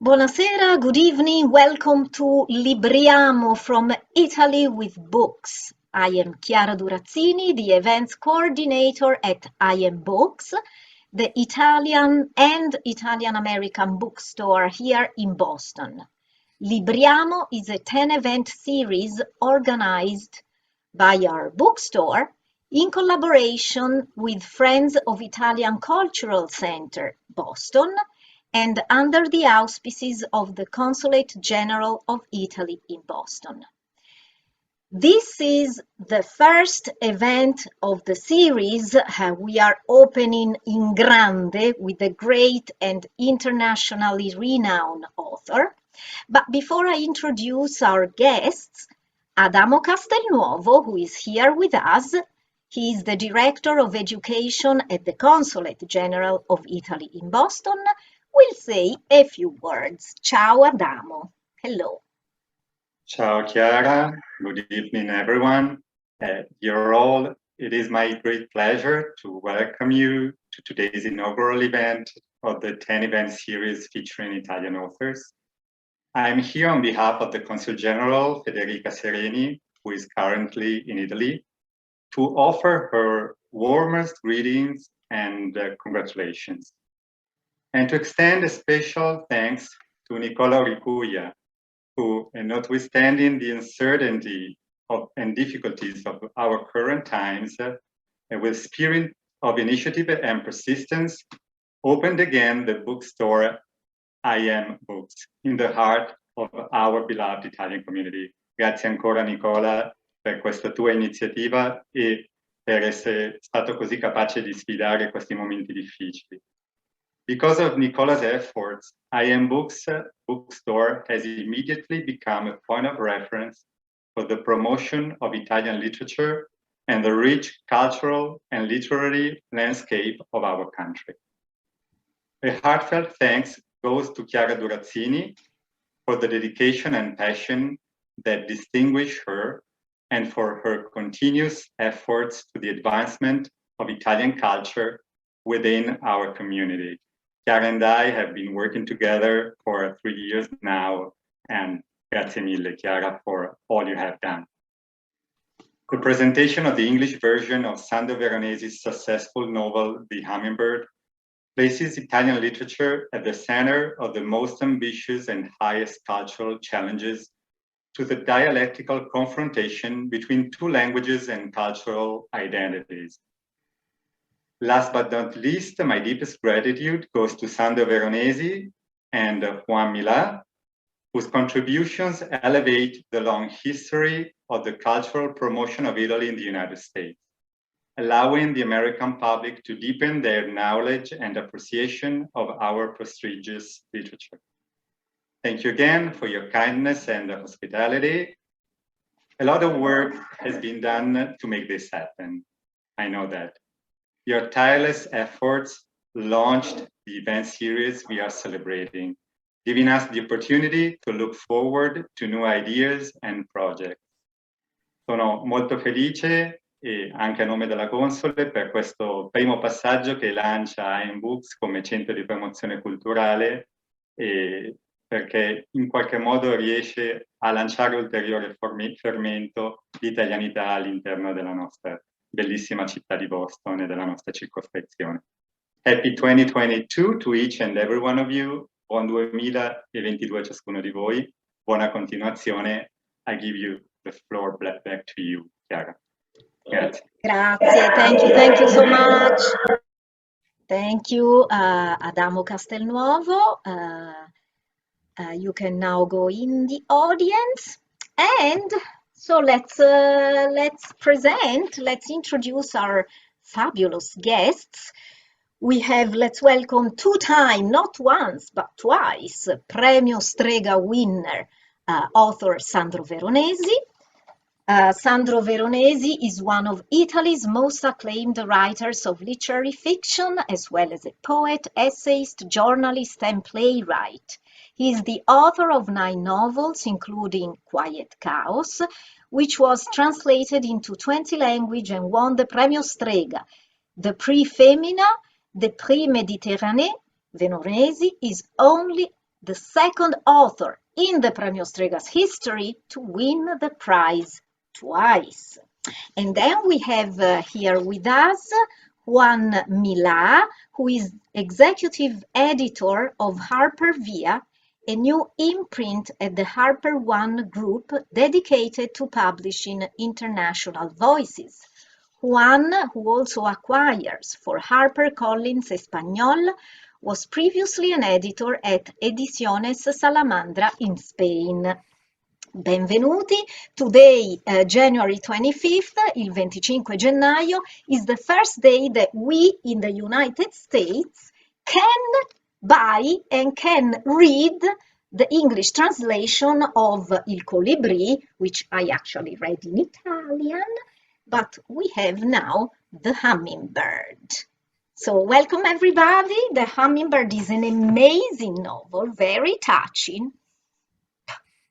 Buonasera, good evening, welcome to Libriamo from Italy with Books. I am Chiara Durazzini, the events coordinator at I Am Books, the Italian and Italian-American bookstore here in Boston. Libriamo is a 10-event series organized by our bookstore in collaboration with Friends of Italian Cultural Center, Boston, and under the auspices of the Consulate General of Italy in Boston. This is the first event of the series. We are opening in grande with a great and internationally renowned author. But before I introduce our guests, Adamo Castelnuovo, who is here with us, he is the Director of Education at the Consulate General of Italy in Boston, will say a few words. Ciao Adamo. Hello. Ciao Chiara. Good evening, everyone. Dear all, it is my great pleasure to welcome you to today's inaugural event of the 10-event series featuring Italian authors. I'm here on behalf of the Consul General Federica Sereni, who is currently in Italy, to offer her warmest greetings and congratulations, and to extend a special thanks to Nicola Ricuya, who, notwithstanding the uncertainty and difficulties of our current times, with spirit of initiative and persistence, opened again the bookstore I Am Books in the heart of our beloved Italian community. Grazie ancora Nicola per questa tua iniziativa e per essere stato così capace di sfidare questi momenti difficili. Because of Nicola's efforts, I Am Books bookstore has immediately become a point of reference for the promotion of Italian literature and the rich cultural and literary landscape of our country. A heartfelt thanks goes to Chiara Durazzini for the dedication and passion that distinguish her and for her continuous efforts to the advancement of Italian culture within our community. Chiara and I have been working together for 3 years now, and grazie mille, Chiara, for all you have done. The presentation of the English version of Sandro Veronesi's successful novel, The Hummingbird, places Italian literature at the center of the most ambitious and highest cultural challenges to the dialectical confrontation between two languages and cultural identities. Last but not least, my deepest gratitude goes to Sandro Veronesi and Juan Milà, whose contributions elevate the long history of the cultural promotion of Italy in the United States, allowing the American public to deepen their knowledge and appreciation of our prestigious literature. Thank you again for your kindness and hospitality. A lot of work has been done to make this happen. I know that. Your tireless efforts launched the event series we are celebrating, giving us the opportunity to look forward to new ideas and projects. Sono molto felice, e anche a nome della Console, per questo primo passaggio che lancia I Am Books come centro di promozione culturale, perché in qualche modo riesce a lanciare ulteriore fermento di italianità all'interno della nostra bellissima città di Boston e della nostra circoscrizione. Happy 2022 to each and every one of you. Buon 2022 a ciascuno di voi. Buona continuazione. I give you the floor back to you, Chiara. Grazie. Grazie. Thank you so much. Thank you, Adamo Castelnuovo. You can now go in the audience, and so let's introduce our fabulous guests. Let's welcome two-time, not once, but twice, Premio Strega winner, author Sandro Veronesi. Sandro Veronesi is one of Italy's most acclaimed writers of literary fiction, as well as a poet, essayist, journalist, and playwright. He is the author of 9 novels, including Quiet Chaos, which was translated into 20 languages and won the Premio Strega, the Prix Femina, the Prix Méditerranée. Veronesi is only the second author in the Premio Strega's history to win the prize twice. And then we have here with us Juan Milà, who is executive editor of HarperVia, a new imprint at the Harper One Group dedicated to publishing international voices. Juan, who also acquires for HarperCollins Español, was previously an editor at Ediciones Salamandra in Spain. Benvenuti. Today, January 25th, il 25 gennaio, is the first day that we in the United States can buy and can read the English translation of Il Colibrì, which I actually read in Italian, but we have now the Hummingbird. So welcome everybody. The Hummingbird is an amazing novel, very touching.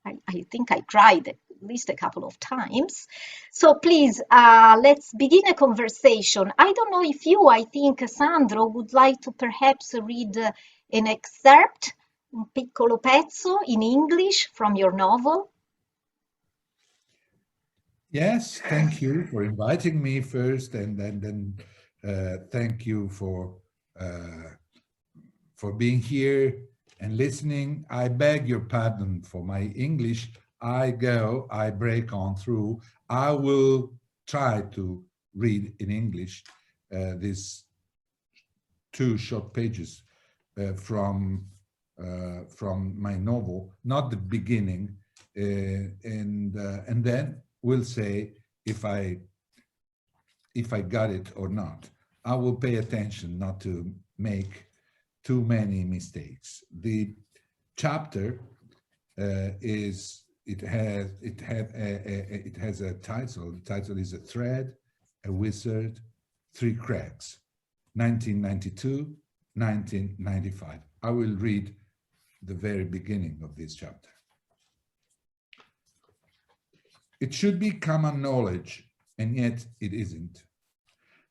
I think I cried at least a couple of times. So please, let's begin a conversation. I don't know if you, I think Sandro, would like to perhaps read an excerpt, un piccolo pezzo in English from your novel. Yes, thank you for inviting me first, and then thank you for being here and listening. I beg your pardon for my English. I break on through. I will try to read in English these 2 short pages from my novel, not the beginning, and then we'll say if I got it or not. I will pay attention not to make too many mistakes. The chapter has a title. The title is A Thread, a Wizard, 3 Cracks, 1992, 1995. I will read the very beginning of this chapter. It should be common knowledge, and yet it isn't,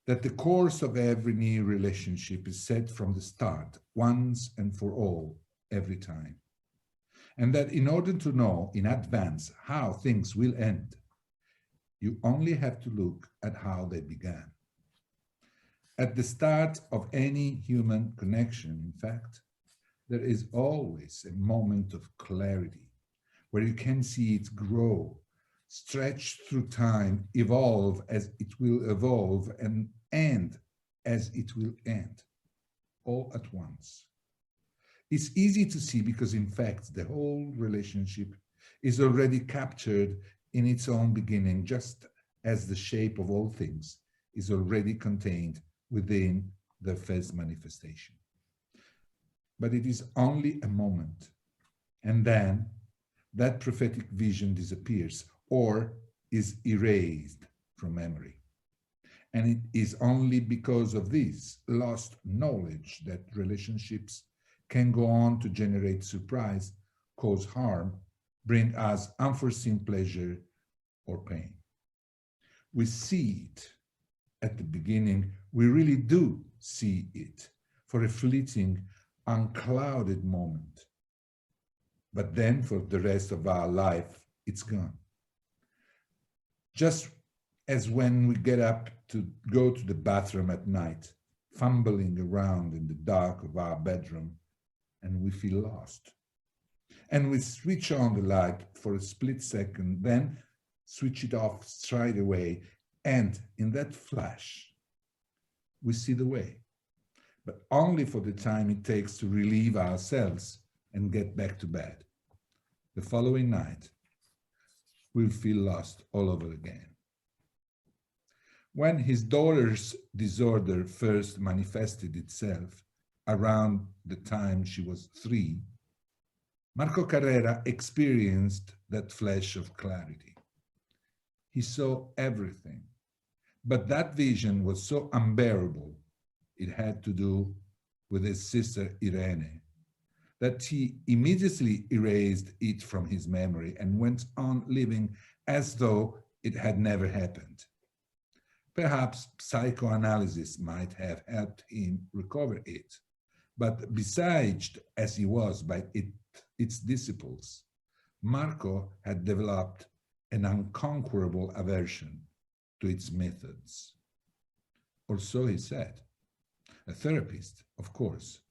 that the course of every new relationship is set from the start, once and for all, every time. And that in order to know in advance how things will end, you only have to look at how they began. At the start of any human connection, in fact, there is always a moment of clarity where you can see it grow, stretch through time, evolve as it will evolve, and end as it will end, all at once. It's easy to see because, in fact, the whole relationship is already captured in its own beginning, just as the shape of all things is already contained within the first manifestation. But it is only a moment, and then that prophetic vision disappears or is erased from memory. And it is only because of this lost knowledge that relationships can go on to generate surprise, cause harm, bring us unforeseen pleasure or pain. We see it at the beginning. We really do see it for a fleeting, unclouded moment. But then for the rest of our life, it's gone. Just as when we get up to go to the bathroom at night, fumbling around in the dark of our bedroom, and we feel lost. And we switch on the light for a split second, then switch it off straight away, and in that flash, we see the way, but only for the time it takes to relieve ourselves and get back to bed. The following night, we'll feel lost all over again. When his daughter's disorder first manifested itself around the time she was 3, Marco Carrera experienced that flash of clarity. He saw everything, but that vision was so unbearable, it had to do with his sister Irene, that he immediately erased it from his memory and went on living as though it had never happened. Perhaps psychoanalysis might have helped him recover it, but besieged as he was by its its disciples, Marco had developed an unconquerable aversion to its methods. Or so he said. A therapist, of course,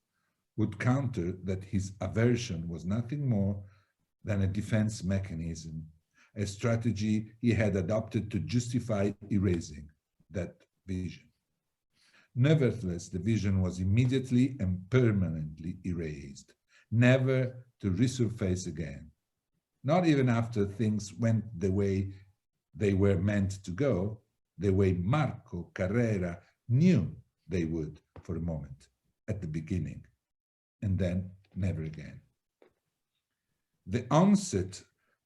would counter that his aversion was nothing more than a defense mechanism, a strategy he had adopted to justify erasing that vision. Nevertheless, the vision was immediately and permanently erased, never to resurface again. Not even after things went the way they were meant to go, the way Marco Carrera knew they would for a moment at the beginning, and then never again. The onset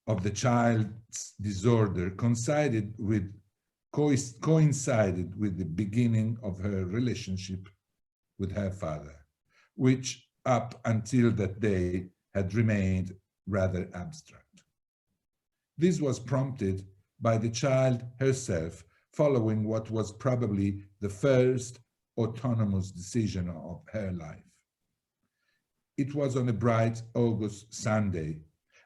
of the child's disorder coincided with the beginning of her relationship with her father, which up until that day had remained rather abstract. This was prompted by the child herself following what was probably the first autonomous decision of her life. It was on a bright August Sunday,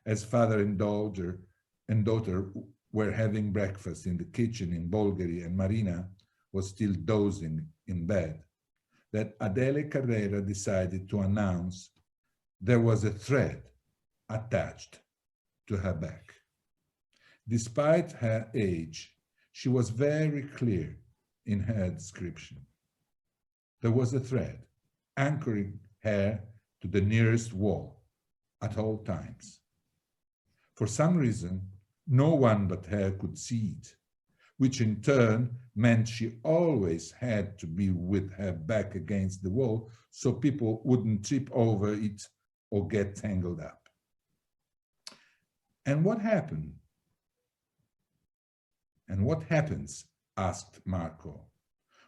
as father and daughter were having breakfast in the kitchen in Bulgari and Marina was still dozing in bed, that Adele Carrera decided to announce there was a thread attached to her back. Despite her age, she was very clear in her description. There was a thread anchoring her to the nearest wall at all times. For some reason, no one but her could see it, which in turn meant she always had to be with her back against the wall so people wouldn't trip over it or get tangled up. And what happened? And what happens, asked Marco,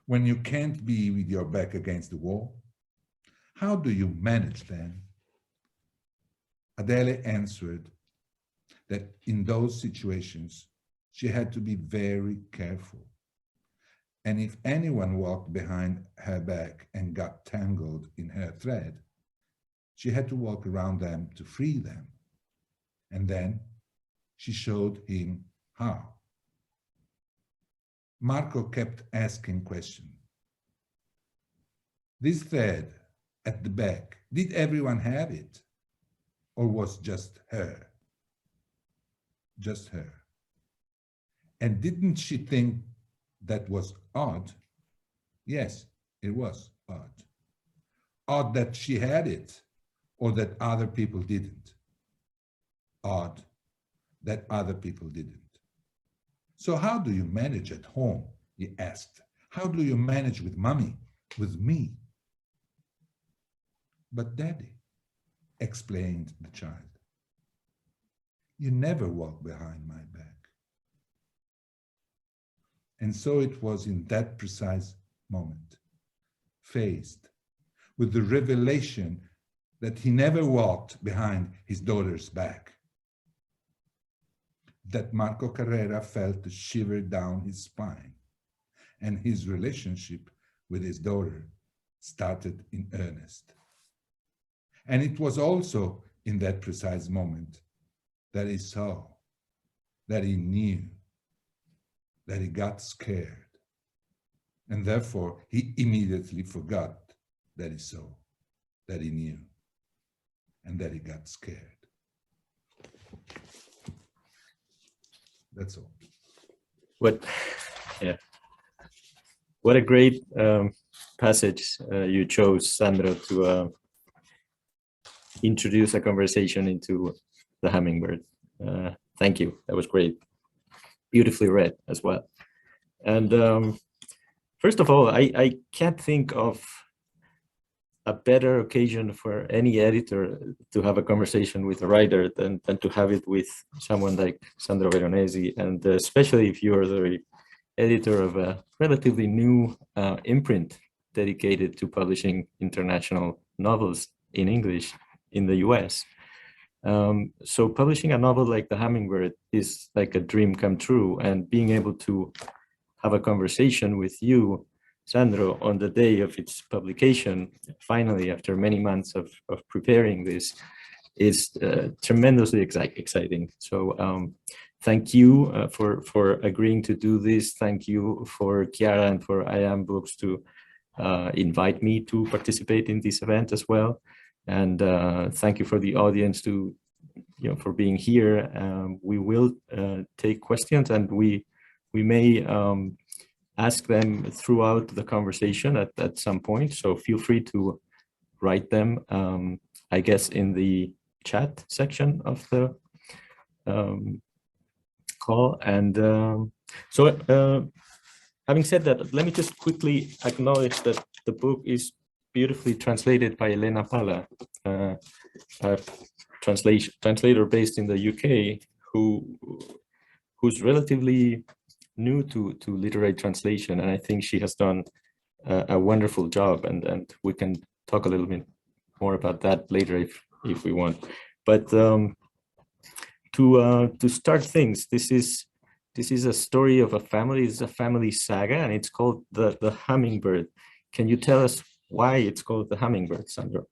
when you can't be with your back against the wall? How do you manage then? Adele answered that in those situations, she had to be very careful. And if anyone walked behind her back and got tangled in her thread, she had to walk around them to free them. And then she showed him how. Marco kept asking questions. This thread at the back, did everyone have it? Or was just her? Just her. And didn't she think that was odd? Yes, it was odd. Odd that she had it, or that other people didn't. Odd that other people didn't. So how do you manage at home? He asked. How do you manage with mommy, with me? But Daddy, explained the child, you never walk behind my back. And so it was in that precise moment, faced with the revelation that he never walked behind his daughter's back, that Marco Carrera felt a shiver down his spine, and his relationship with his daughter started in earnest. And it was also in that precise moment that he saw, that he knew, that he got scared. And therefore, he immediately forgot that he saw, that he knew, and that he got scared. That's all. What a great passage you chose, Sandro, to introduce a conversation into the Hummingbird. Thank you. That was great. Beautifully read as well. And first of all, I can't think of a better occasion for any editor to have a conversation with a writer than to have it with someone like Sandro Veronesi, and especially if you're the editor of a relatively new imprint dedicated to publishing international novels in English in the US. So publishing a novel like The Hummingbird is like a dream come true, and being able to have a conversation with you, Sandro, on the day of its publication, finally, after many months of preparing this, is tremendously exciting. So thank you for agreeing to do this. Thank you for Chiara and for IAM Books to invite me to participate in this event as well. And thank you for the audience for being here. We will take questions, and we may ask them throughout the conversation at some point. So feel free to write them, I guess, in the chat section of the call. And having said that, let me just quickly acknowledge that the book is beautifully translated by Elena Pala, a translator based in the UK, who's relatively new to literary translation, and I think she has done a wonderful job, and we can talk a little bit more about that later if we want. But to start things, this is a story of a family. It's a family saga, and it's called the Hummingbird. Can you tell us why it's called the Hummingbird, Sandro?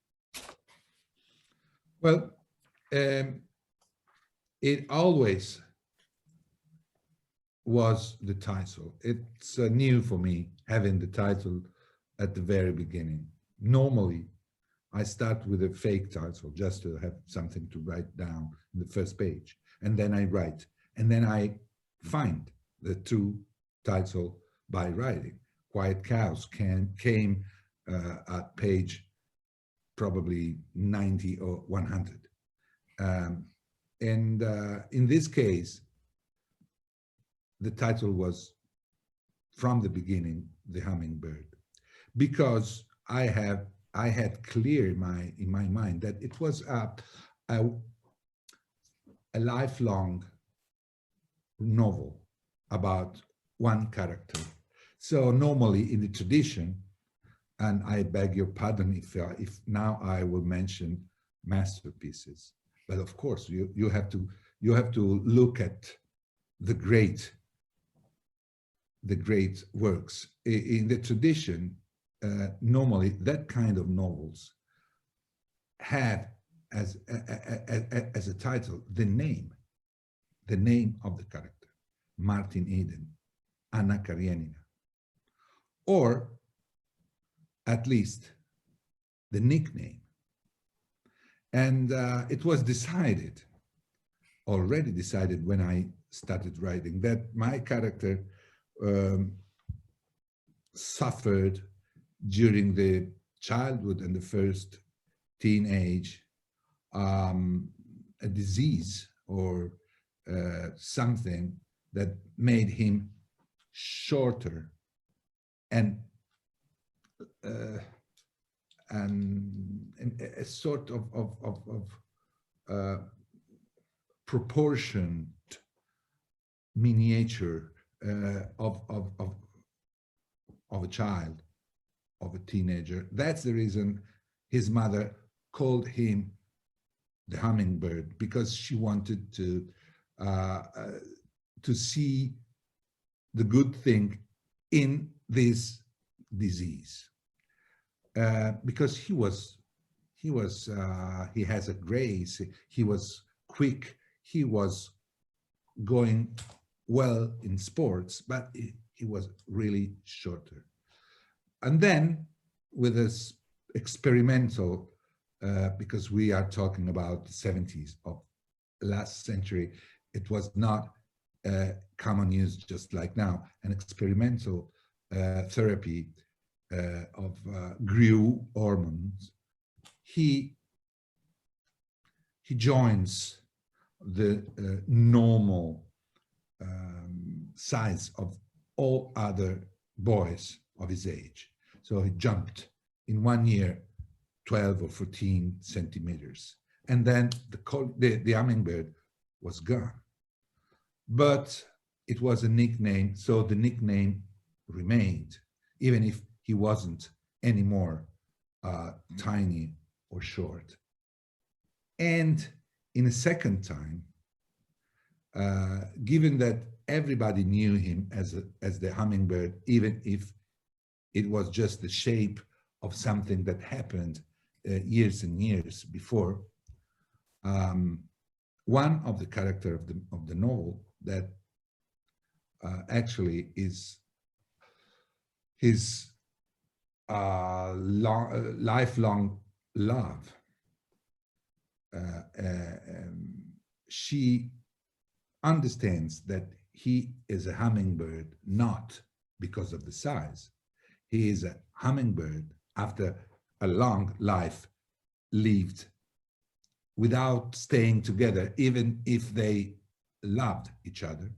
Well, it always was the title. It's new for me having the title at the very beginning. Normally, I start with a fake title just to have something to write down in the first page, and then I write, and then I find the true title by writing. Quiet Cows came at page probably 90 or 100. In this case, the title was, from the beginning, The Hummingbird, because I had clear in my mind that it was a lifelong novel about one character. So normally in the tradition, and I beg your pardon if now I will mention masterpieces, but of course you have to look at the great works. In the tradition, normally that kind of novels have as a title the name of the character: Martin Eden, Anna Karenina, or at least the nickname. And it was already decided when I started writing, that my character suffered during the childhood and the first teenage a disease or something that made him shorter and a sort of proportioned miniature of a child, of a teenager. That's the reason his mother called him the Hummingbird, because she wanted to see the good thing in this disease, because he has a grace, he was quick, he was going well in sports, but he was really shorter. And then with this experimental, because we are talking about the 70s of last century, it was not common use just like now, an experimental therapy of grew hormones. He joins the normal size of all other boys of his age. So he jumped in 1 year 12 or 14 centimeters. And then the hummingbird was gone. But it was a nickname, so the nickname remained, even if he wasn't anymore tiny or short. And in a second time, given that everybody knew him as the hummingbird, even if it was just the shape of something that happened years and years before, one of the character of the novel that actually is his lifelong love. She understands that he is a hummingbird not because of the size. He is a hummingbird after a long life lived without staying together, even if they loved each other.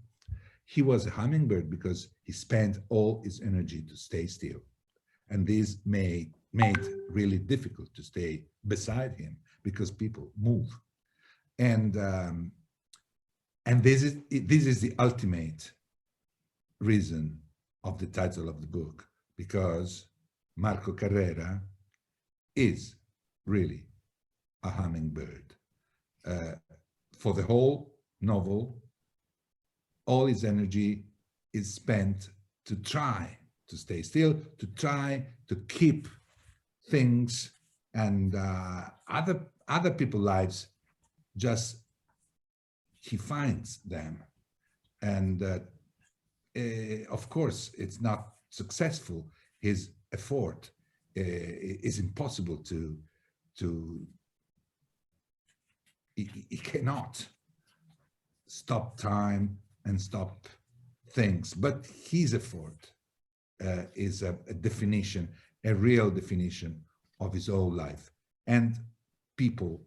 He was a hummingbird because he spent all his energy to stay still. And this made it really difficult to stay beside him because people move. And this is the ultimate reason of the title of the book, because Marco Carrera is really a hummingbird. For the whole novel, all his energy is spent to try to stay still, to try to keep things and other people's lives, just he finds them. And of course, it's not successful. His effort is impossible to he cannot stop time and stop things, but his effort is a definition, a real definition of his whole life. And people,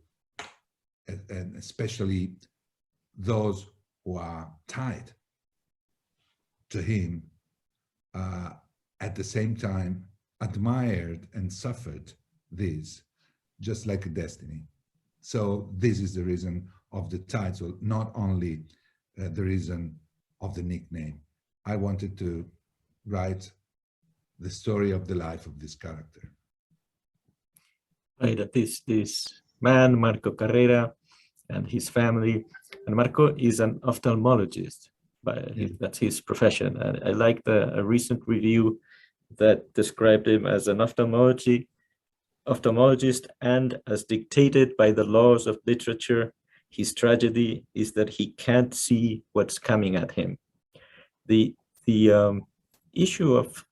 and especially those who are tied to him, at the same time admired and suffered this, just like a destiny. So this is the reason of the title, not only the reason of the nickname. I wanted to write the story of the life of this character. Right, this man, Marco Carrera, and his family. And Marco is an ophthalmologist, that's his profession. And I liked a recent review that described him as an ophthalmologist, and as dictated by the laws of literature, his tragedy is that he can't see what's coming at him. The issue of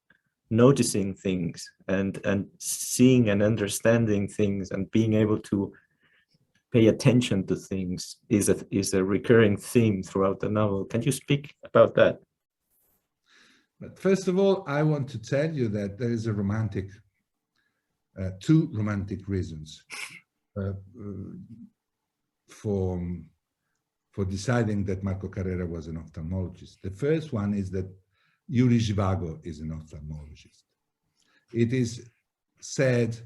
noticing things and seeing and understanding things and being able to pay attention to things is a recurring theme throughout the novel. Can you speak about that? But first of all, I want to tell you that there is a romantic, two romantic reasons for deciding that Marco Carrera was an ophthalmologist. The first one is that Yuri Zhivago is an ophthalmologist. It is said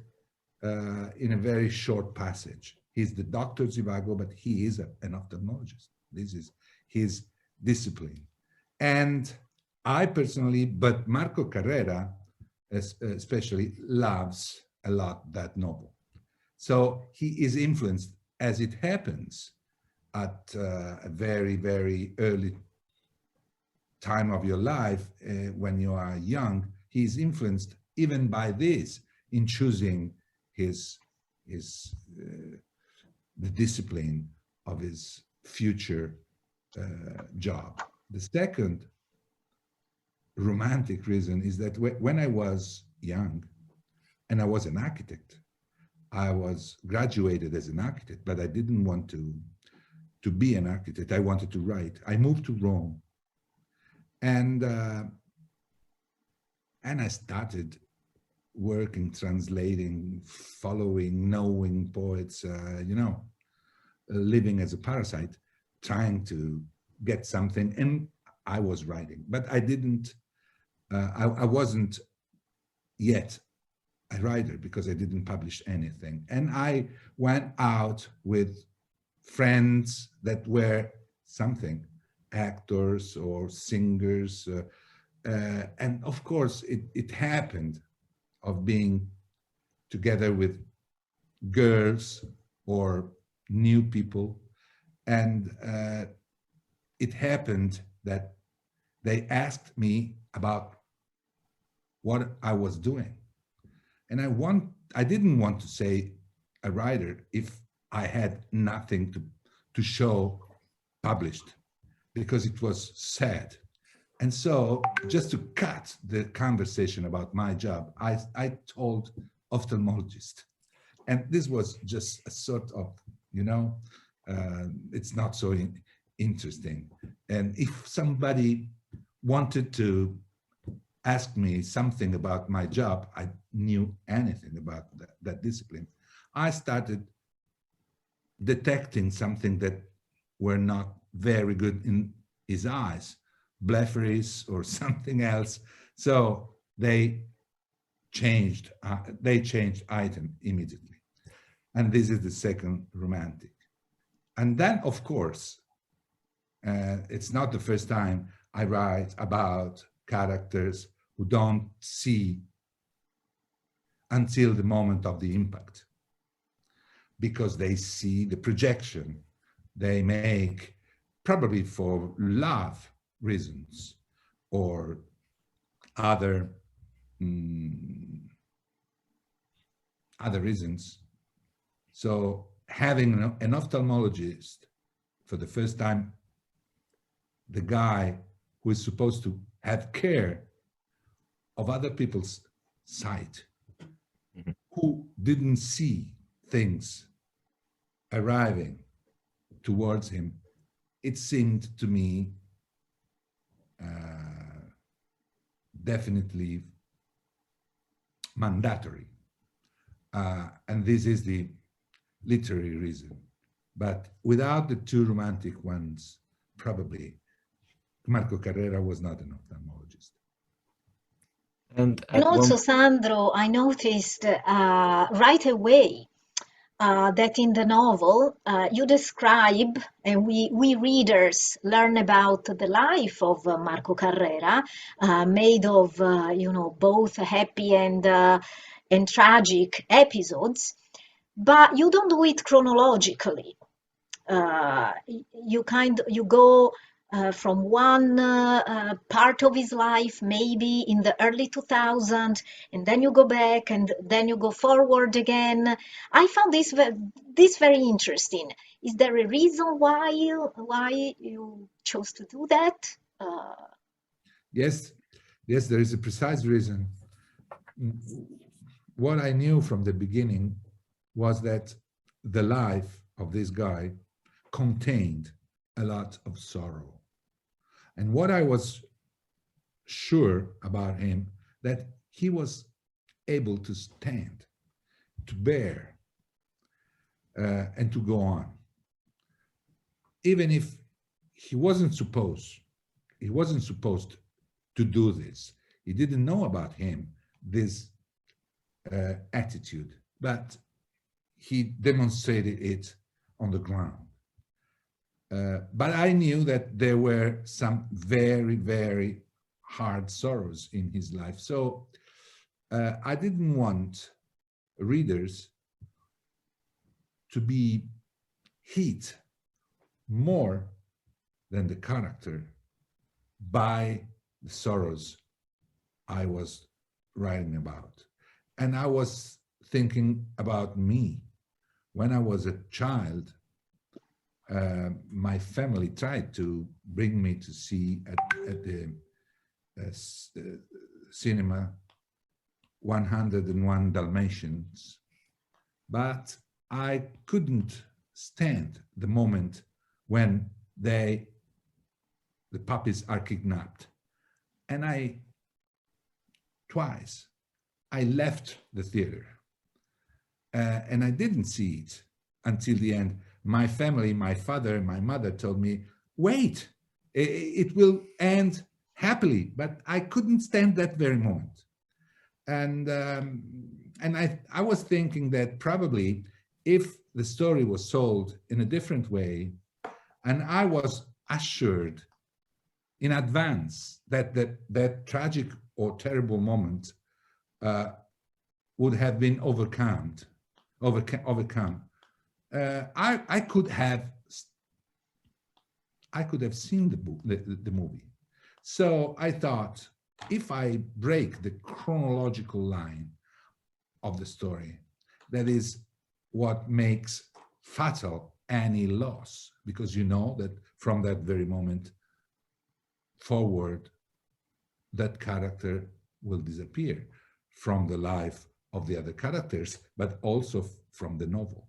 in a very short passage. He's the Dr. Zhivago, but he is an ophthalmologist. This is his discipline. And I personally, but Marco Carrera especially, loves a lot that novel. So he is influenced, as it happens, at a very, very early time of your life, when you are young. He is influenced even by this in choosing the discipline of his future job. The second romantic reason is that when I was young, and I was an architect, I was graduated as an architect, but I didn't want to be an architect. I wanted to write. I moved to Rome, and I started working, translating, following, knowing poets, living as a parasite, trying to get something. And I was writing, but I didn't, I wasn't yet a writer because I didn't publish anything. And I went out with friends that were something, actors or singers. And of course, it happened of being together with girls or new people. And it happened that they asked me about what I was doing. And I didn't want to say a writer if I had nothing to show published because it was sad. And so just to cut the conversation about my job, I told ophthalmologist. And this was just a sort of, you know, it's not so interesting. And if somebody wanted to ask me something about my job, I knew anything about that discipline. I started detecting something that were not very good in his eyes, blepharies or something else. So they changed item immediately. And this is the second romantic. And then, of course, it's not the first time I write about characters who don't see until the moment of the impact, because they see the projection they make, probably for love reasons or other reasons. So having an ophthalmologist for the first time, the guy who is supposed to have care of other people's sight, who didn't see things arriving towards him, it seemed to me definitely mandatory. And this is the literary reason. But without the two romantic ones, probably Marco Carrera was not an ophthalmologist. And also, Sandro, I noticed right away that in the novel you describe, and we readers learn about the life of Marco Carrera, made of you know, both happy and tragic episodes, but you don't do it chronologically. You go from one part of his life, maybe in the early 2000s, and then you go back, and then you go forward again. I found this very interesting. Is there a reason why you chose to do that? Yes, there is a precise reason. What I knew from the beginning was that the life of this guy contained a lot of sorrow. And what I was sure about him, that he was able to stand, to bear, and to go on. Even if he wasn't supposed to do this. He didn't know about him, this attitude, but he demonstrated it on the ground. But I knew that there were some very, very hard sorrows in his life. So I didn't want readers to be hit more than the character by the sorrows I was writing about. And I was thinking about me. When I was a child, my family tried to bring me to see at the cinema 101 Dalmatians, but I couldn't stand the moment when the puppies are kidnapped. And twice I left the theater, and I didn't see it until the end. My family, my father and my mother told me, wait, it will end happily, but I couldn't stand that very moment. And I was thinking that probably if the story was told in a different way, and I was assured in advance that that tragic or terrible moment would have been overcome, I could have seen the movie. So I thought, if I break the chronological line of the story, that is what makes fatal any loss, because you know that from that very moment forward, that character will disappear from the life of the other characters, but also from the novel.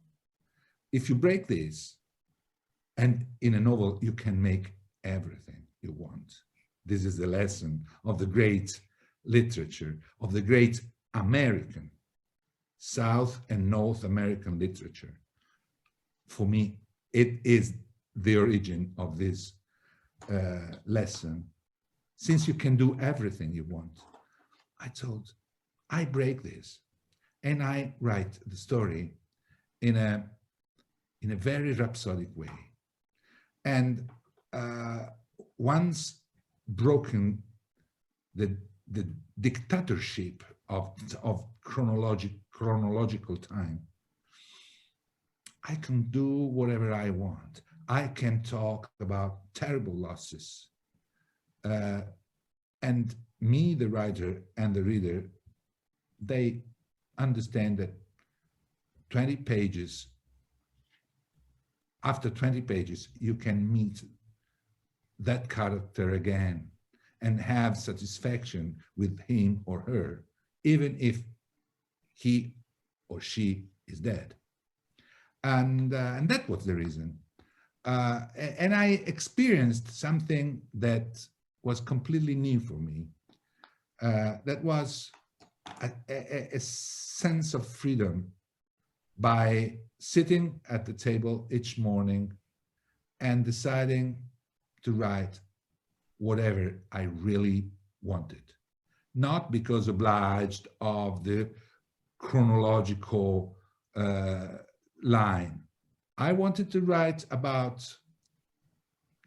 If you break this, and in a novel, you can make everything you want. This is the lesson of the great literature, of the great American, South and North American literature. For me, it is the origin of this lesson. Since you can do everything you want, I thought, I break this and I write the story in a very rhapsodic way. And once broken the dictatorship of chronological time, I can do whatever I want. I can talk about terrible losses. And me, the writer, and the reader, they understand that 20 pages, after 20 pages, you can meet that character again and have satisfaction with him or her, even if he or she is dead. And that was the reason. And I experienced something that was completely new for me. That was a sense of freedom by sitting at the table each morning and deciding to write whatever I really wanted. Not because obliged of the chronological line. I wanted to write about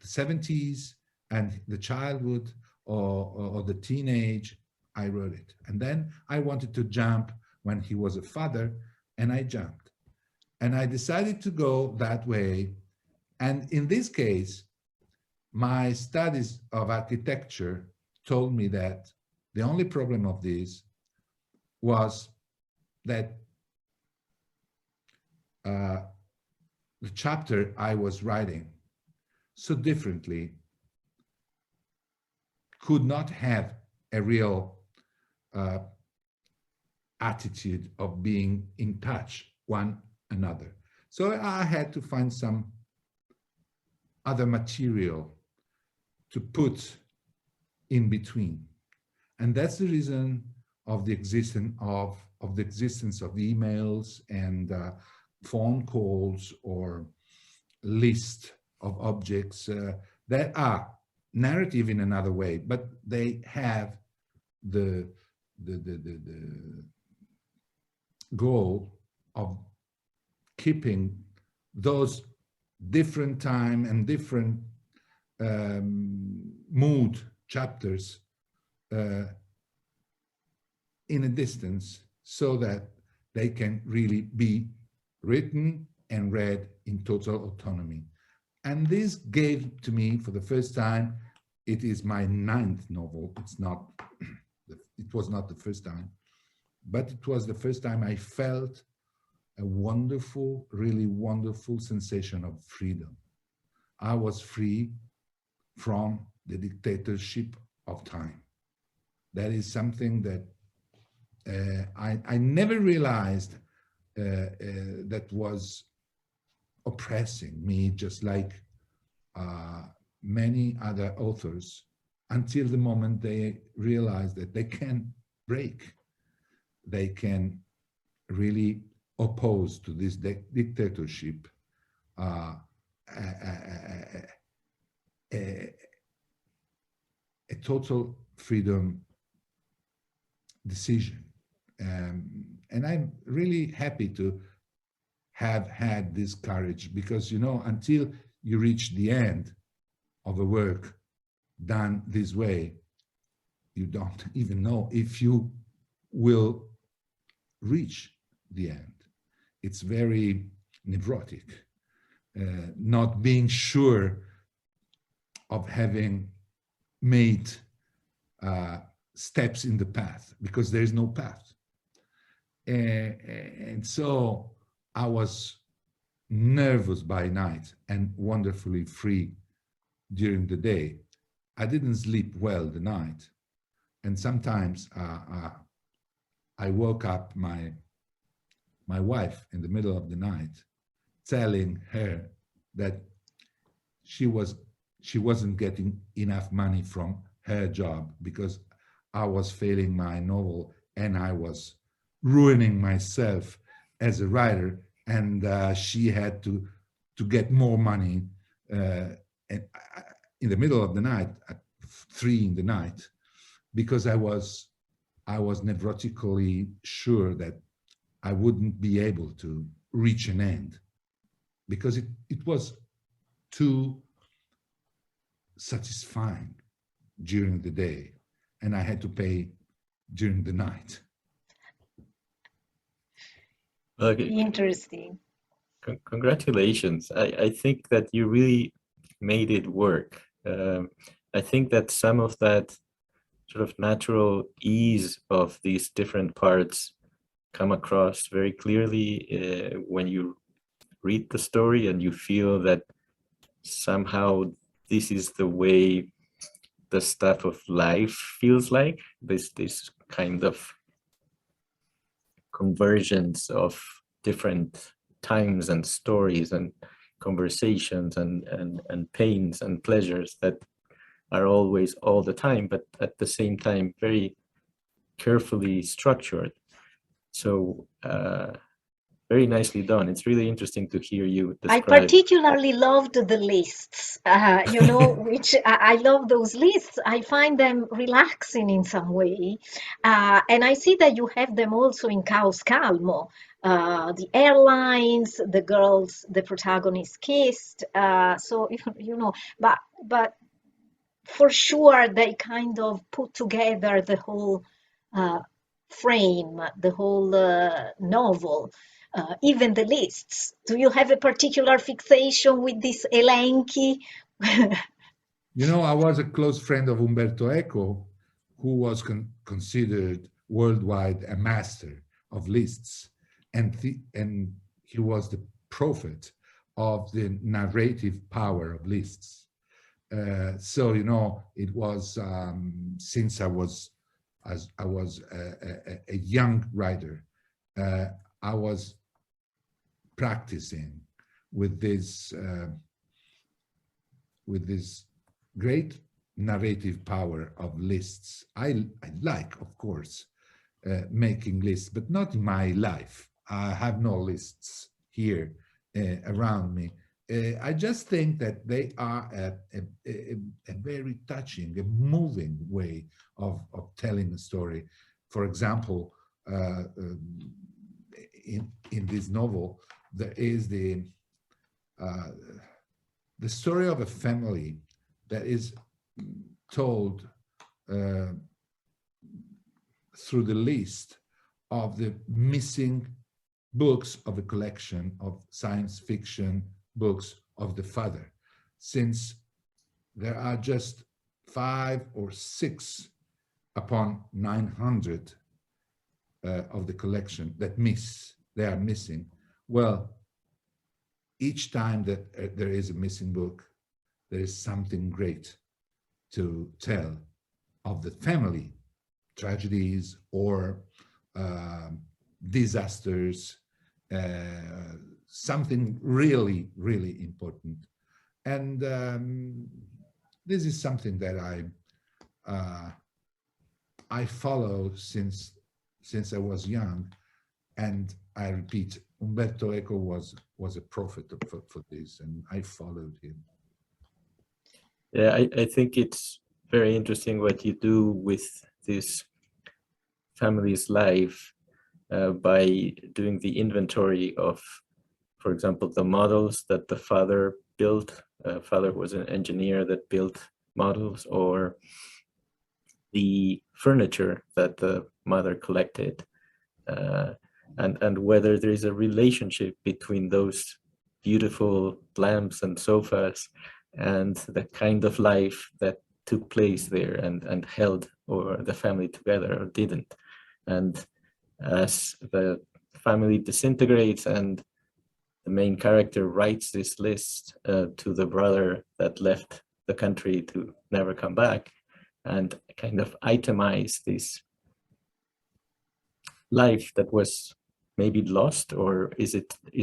the 70s and the childhood or the teenage. I wrote it. And then I wanted to jump when he was a father, and I jumped. And I decided to go that way. And in this case, my studies of architecture told me that the only problem of this was that the chapter I was writing so differently could not have a real attitude of being in touch one another. So I had to find some other material to put in between. And that's the reason of the existence of emails and phone calls or list of objects that are narrative in another way, but they have the goal of keeping those different time and different mood chapters in a distance, so that they can really be written and read in total autonomy. And this gave to me, for the first time, it is my 9th novel. It was not the first time, but it was the first time I felt a wonderful, really wonderful sensation of freedom. I was free from the dictatorship of time. That is something that I never realized that was oppressing me, just like many other authors, until the moment they realize that they can break, they can really oppose to this dictatorship a total freedom decision. And I'm really happy to have had this courage, because, you know, until you reach the end of a work done this way, you don't even know if you will reach the end. It's very neurotic, not being sure of having made steps in the path, because there is no path. And so I was nervous by night and wonderfully free during the day. I didn't sleep well the night. And sometimes I woke up my wife in the middle of the night, telling her that she wasn't getting enough money from her job because I was failing my novel and I was ruining myself as a writer, and she had to get more money. And in the middle of the night, at 3 in the night, because I was neurotically sure that I wouldn't be able to reach an end, because it was too satisfying during the day, and I had to pay during the night. Okay. Interesting. Congratulations. I think that you really made it work. I think that some of that sort of natural ease of these different parts come across very clearly when you read the story and you feel that somehow this is the way the stuff of life feels like, this kind of convergence of different times and stories and conversations and pains and pleasures that are always all the time, but at the same time very carefully structured. So very nicely done. It's really interesting to hear you describe. I particularly loved the lists, you know, which I love those lists. I find them relaxing in some way. And I see that you have them also in Caos Calmo. The airlines, the girls, the protagonist kissed. So, you know, but for sure they kind of put together the whole frame, the whole novel. Even the lists. Do you have a particular fixation with this elenchi? You know, I was a close friend of Umberto Eco, who was considered worldwide a master of lists, and he was the prophet of the narrative power of lists. So, you know, it was since I was a young writer, I was practicing with this great narrative power of lists. I like, of course, making lists, but not in my life. I have no lists here around me. I just think that they are a very touching, a moving way of telling a story. For example, in this novel, there is the story of a family that is told through the list of the missing books of a collection of science fiction books of the father, since there are just 5 or 6 upon 900 of the collection that they are missing. Well, each time that there is a missing book, there is something great to tell of the family, tragedies or disasters, something really, really important. And this is something that I follow since I was young. And I repeat, Umberto Eco was a prophet for this, and I followed him. Yeah, I think it's very interesting what you do with this family's life by doing the inventory of, for example, the models that the father built. Father was an engineer that built models, or the furniture that the mother collected, and whether there is a relationship between those beautiful lamps and sofas and the kind of life that took place there and held or the family together or didn't. And as the family disintegrates and the main character writes this list to the brother that left the country to never come back, and kind of itemize this life that was maybe lost, or is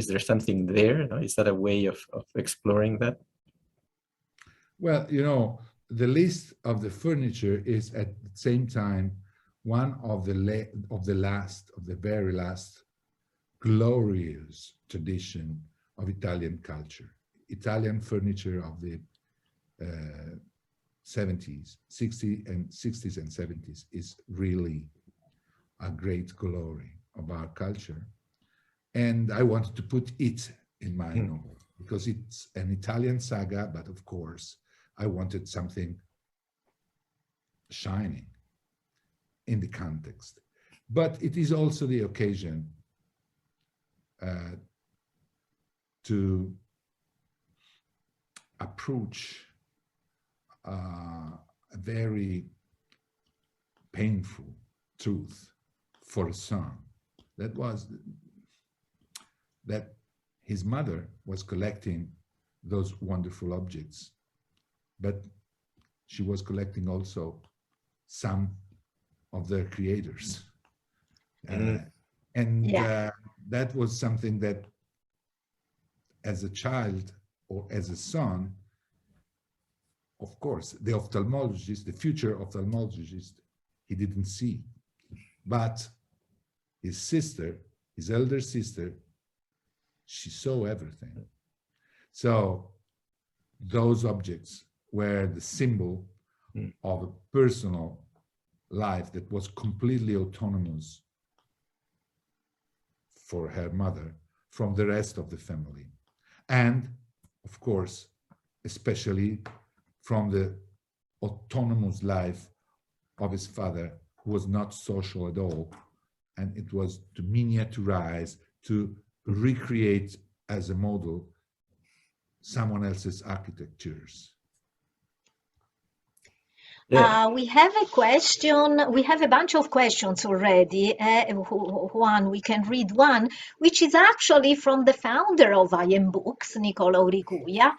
there something there? Is that a way of exploring that? Well, you know, the list of the furniture is at the same time one of the very last glorious tradition of Italian culture. Italian furniture of the 60s and 70s is really a great glory of our culture. And I wanted to put it in my novel because it's an Italian saga, but of course, I wanted something shining in the context. But it is also the occasion to approach a very painful truth for a son. That was that his mother was collecting those wonderful objects, but she was collecting also some of their creators. That was something that as a child or as a son, of course, the ophthalmologist, the future ophthalmologist, he didn't see. But his sister, his elder sister, she saw everything. So those objects were the symbol of a personal life that was completely autonomous for her mother from the rest of the family. And of course, especially from the autonomous life of his father, who was not social at all. And it was to miniaturize, to recreate as a model someone else's architectures. Yeah. We have a question. We have a bunch of questions already. Juan, we can read one, which is actually from the founder of IM Books, Nicola Uricuia,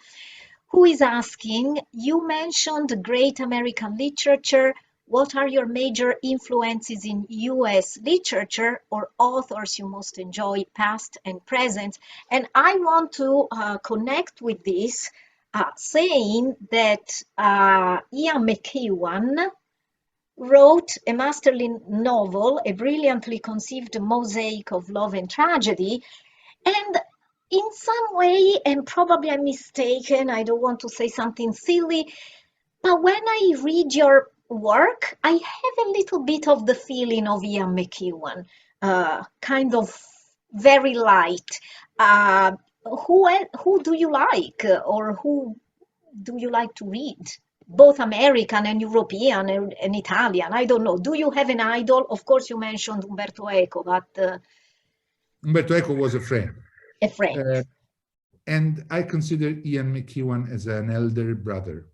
who is asking, you mentioned great American literature. What are your major influences in US literature or authors you most enjoy, past and present? And I want to connect with this, saying that Ian McEwan wrote a masterly novel, a brilliantly conceived mosaic of love and tragedy. And in some way, and probably I'm mistaken, I don't want to say something silly, but when I read your work, I have a little bit of the feeling of Ian McEwan, kind of very light. Who do you like, or who do you like to read? Both American and European and Italian, I don't know. Do you have an idol? Of course, you mentioned Umberto Eco, but... Umberto Eco was a friend. A friend. And I consider Ian McEwan as an elder brother,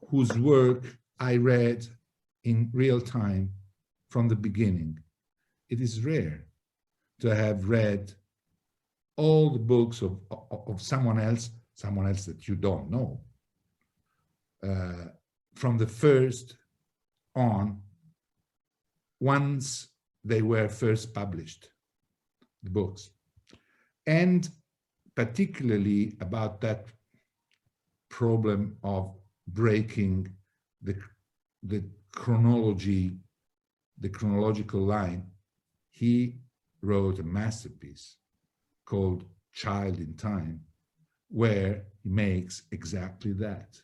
whose work I read in real time from the beginning. It is rare to have read all the books of someone else that you don't know, from the first on, once they were first published, the books. And particularly about that problem of breaking the chronological line, he wrote a masterpiece called Child in Time, where he makes exactly that.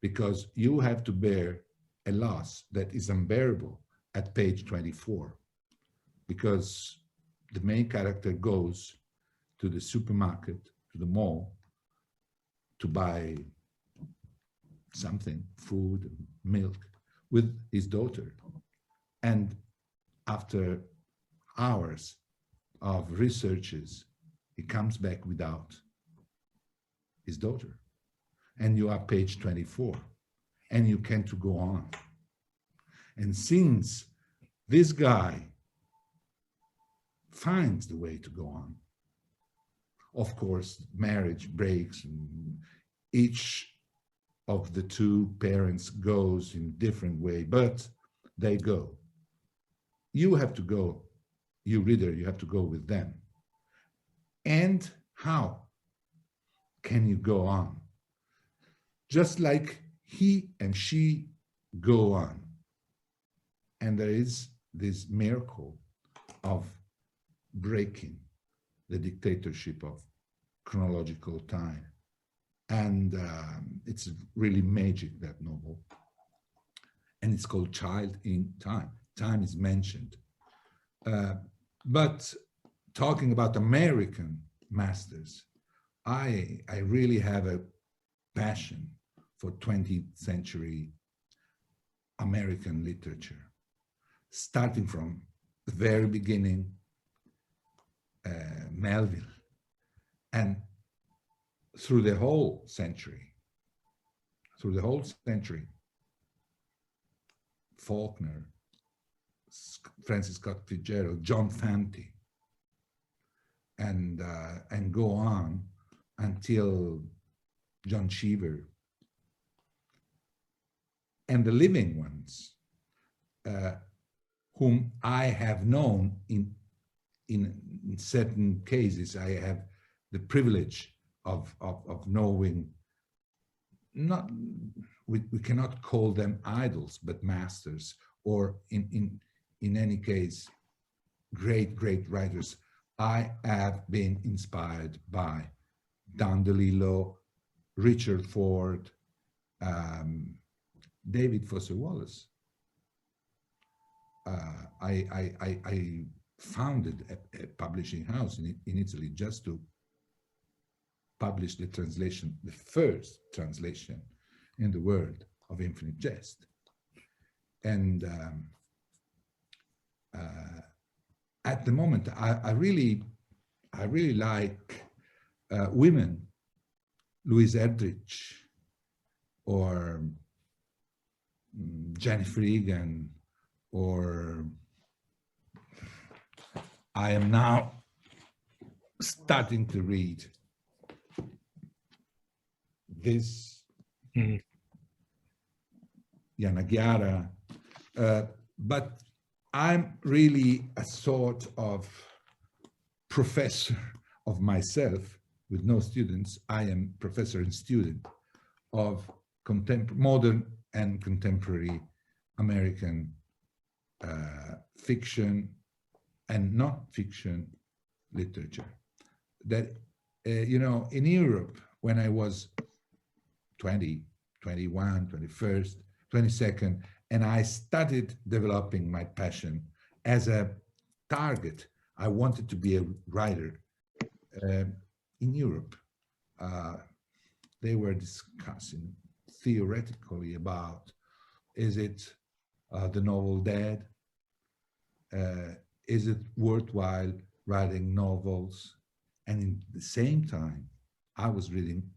Because you have to bear a loss that is unbearable at page 24, because the main character goes to the supermarket, to the mall, to buy something, food, milk, with his daughter. And after hours of researches, he comes back without his daughter. And you are page 24, and you can't go on. And since this guy finds the way to go on, Of course, marriage breaks, and each of the two parents goes in different way, but they go. You have to go, you reader, you have to go with them. And how can you go on? Just like he and she go on. And there is this miracle of breaking the dictatorship of chronological time. And it's really magic, that novel. And it's called Child in Time. Time is mentioned. But talking about American masters, I really have a passion for 20th century American literature, starting from the very beginning, Melville, and through the whole century, Faulkner, Francis Scott Fitzgerald, John Fante, and go on until John Cheever, and the living ones, whom I have known in certain cases. I have the privilege of knowing, not, we cannot call them idols, but masters, or in any case, great writers. I have been inspired by Don DeLillo, Richard Ford, David Foster Wallace. I founded a publishing house in Italy just to publish the translation, the first translation in the world of Infinite Jest. And at the moment, I really like women, Louise Erdrich or Jennifer Egan, or I am now starting to read this Yana Chiara, but I'm really a sort of professor of myself with no students. I am professor and student of modern and contemporary American fiction and non-fiction literature. That, you know, in Europe, when I was 20, 21, 21st, 22nd, and I started developing my passion as a target, I wanted to be a writer. In Europe, they were discussing theoretically about, is it the novel dead? Is it worthwhile writing novels? And in the same time, I was reading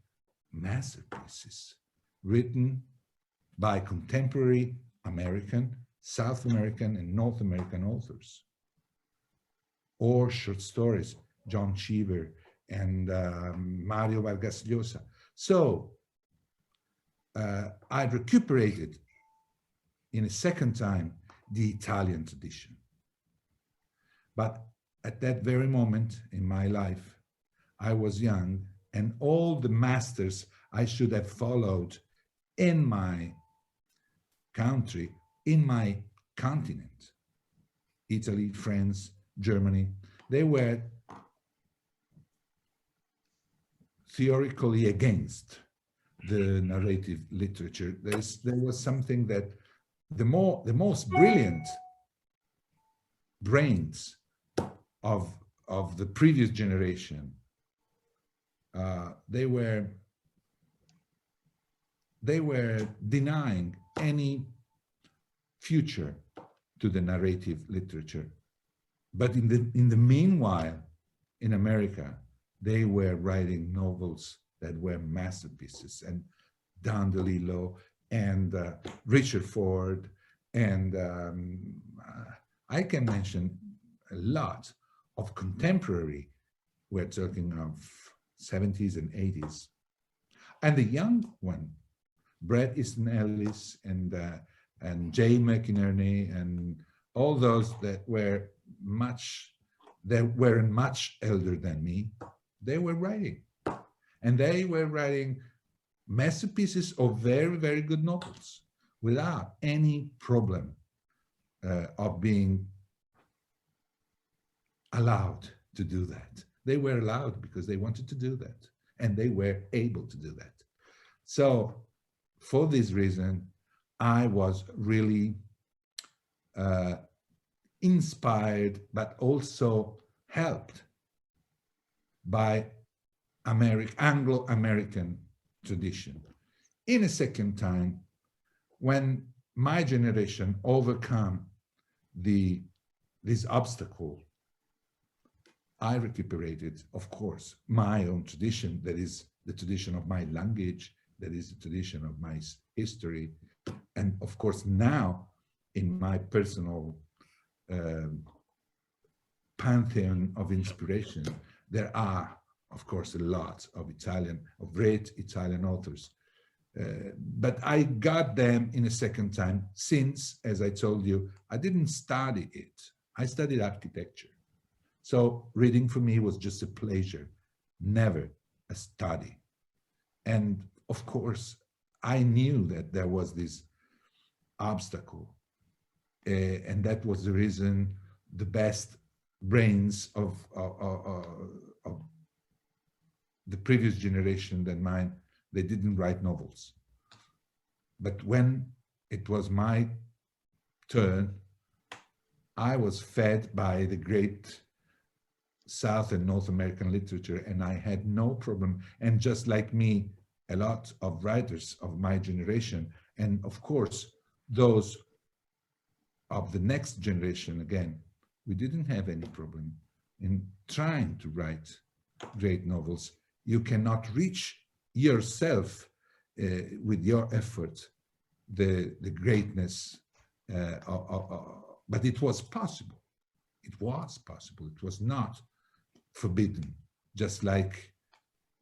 masterpieces written by contemporary American, South American, and North American authors, or short stories, John Cheever and Mario Vargas Llosa. So I recuperated in a second time the Italian tradition. But at that very moment in my life, I was young, and all the masters I should have followed in my country, in my continent, Italy, France, Germany, they were theoretically against the narrative literature. There was something that the most brilliant brains of the previous generation, they were denying any future to the narrative literature. But in the meanwhile, in America, they were writing novels that were masterpieces, and Don DeLillo and Richard Ford, and I can mention a lot of contemporary we're talking of 70s and 80s. And the young one, Bret Easton Ellis and Jane McInerney and all those that weren't much elder than me, they were writing. And they were writing masterpieces of very, very good novels without any problem of being allowed to do that. They were allowed because they wanted to do that, and they were able to do that. So for this reason, I was really inspired, but also helped by Anglo-American tradition. In a second time, when my generation overcome this obstacle, I recuperated, of course, my own tradition, that is the tradition of my language, that is the tradition of my history. And of course, now in my personal pantheon of inspiration, there are, of course, a lot of great Italian authors. But I got them in a second time since, as I told you, I didn't study it. I studied architecture. So reading for me was just a pleasure, never a study. And of course, I knew that there was this obstacle. And that was the reason the best brains of the previous generation than mine, they didn't write novels. But when it was my turn, I was fed by the great South and North American literature, and I had no problem. And just like me, a lot of writers of my generation, and of course, those of the next generation, again, we didn't have any problem in trying to write great novels. You cannot reach yourself with your effort the greatness, but it was possible. It was possible. It was not forbidden, just like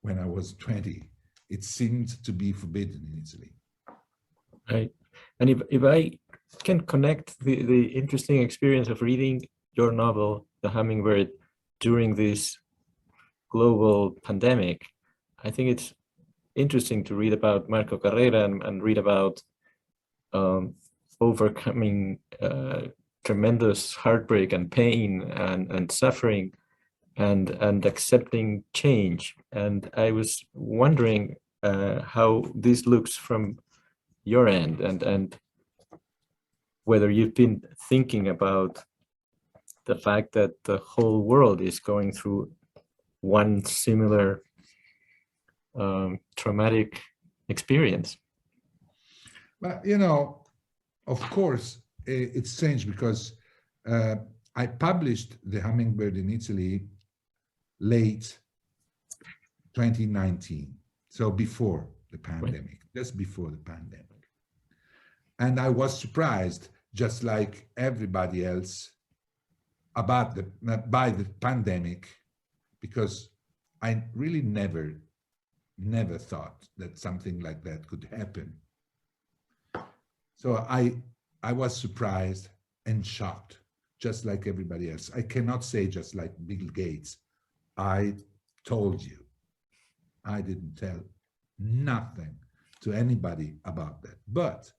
when I was 20, it seemed to be forbidden in Italy. Right. And if I can connect the interesting experience of reading your novel, The Hummingbird, during this global pandemic, I think it's interesting to read about Marco Carrera and read about overcoming tremendous heartbreak and pain and suffering and accepting change. And I was wondering how this looks from your end, and whether you've been thinking about the fact that the whole world is going through one similar traumatic experience. But, you know, of course, it's strange because I published The Hummingbird in Italy late 2019, so before the pandemic, just before the pandemic. And I was surprised, just like everybody else, by the pandemic, because I really never thought that something like that could happen. So I was surprised and shocked, just like everybody else. I cannot say just like Bill Gates, I told you. I didn't tell nothing to anybody about that. But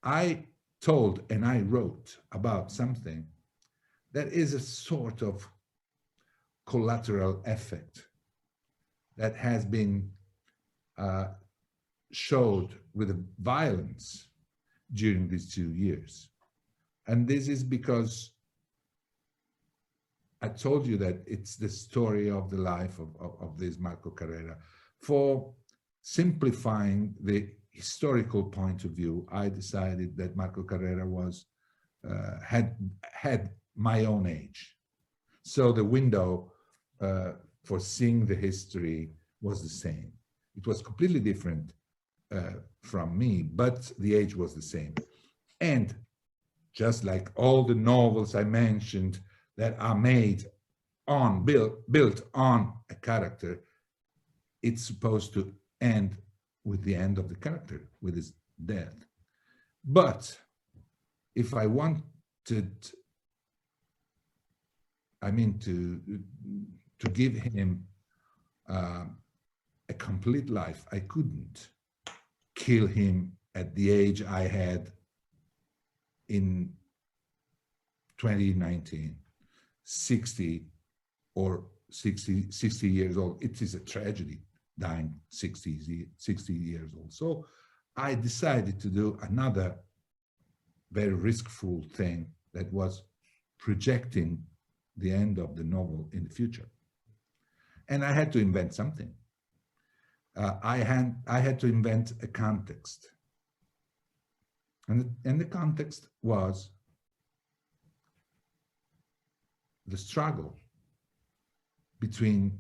I told and I wrote about something that is a sort of collateral effect that has been showed with violence during these 2 years. And this is because I told you that it's the story of the life of this Marco Carrera. For simplifying the historical point of view, I decided that Marco Carrera was had my own age. So the window for seeing the history was the same. It was completely different from me, but the age was the same. And just like all the novels I mentioned that are made on, built on a character, it's supposed to end with the end of the character, with his death. But if I wanted, I mean, to give him a complete life, I couldn't kill him at the age I had in 2019, 60 or 60 years old. It is a tragedy, dying 60 years old. So I decided to do another very riskful thing, that was projecting the end of the novel in the future. And I had to invent something. I had to invent a context. And the context was the struggle between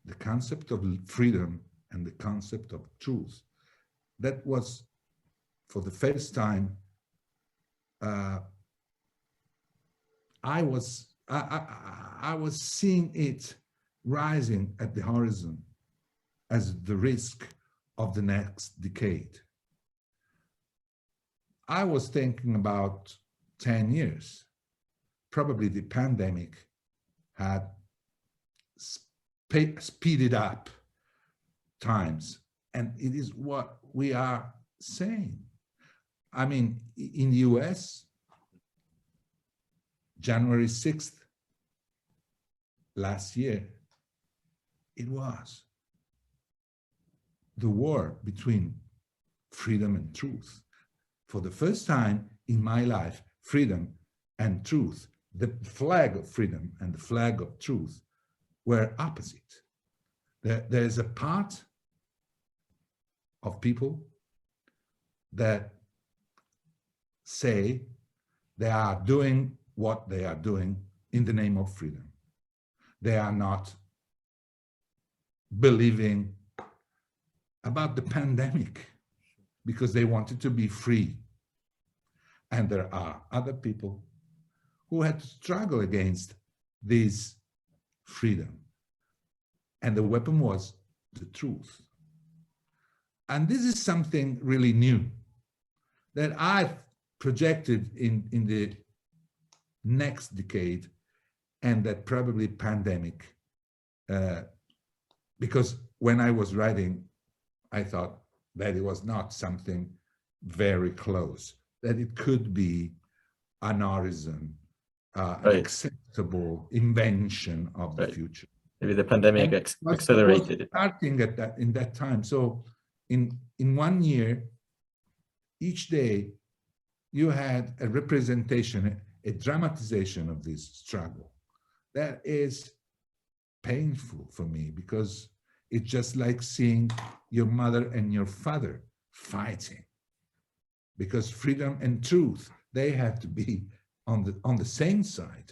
the concept of freedom and the concept of truth. That was, for the first time, I was seeing it rising at the horizon as the risk of the next decade. I was thinking about 10 years. Probably the pandemic had speeded up times, and it is what we are saying. I mean, in the US, January 6th last year, it was the war between freedom and truth. For the first time in my life, freedom and truth, the flag of freedom and the flag of truth, were opposite. There's a part of people that say they are doing what they are doing in the name of freedom. They are not believing about the pandemic because they wanted to be free. And there are other people who had to struggle against this freedom. And the weapon was the truth. And this is something really new that I've projected in the next decade, and that probably pandemic, because when I was writing, I thought that it was not something very close, that it could be an horizon, an acceptable invention of the future. Maybe the pandemic accelerated it. Starting at that, in that time. So in 1 year, each day, you had a representation, a dramatization of this struggle. That is painful for me, because it's just like seeing your mother and your father fighting, because freedom and truth, they have to be on the same side,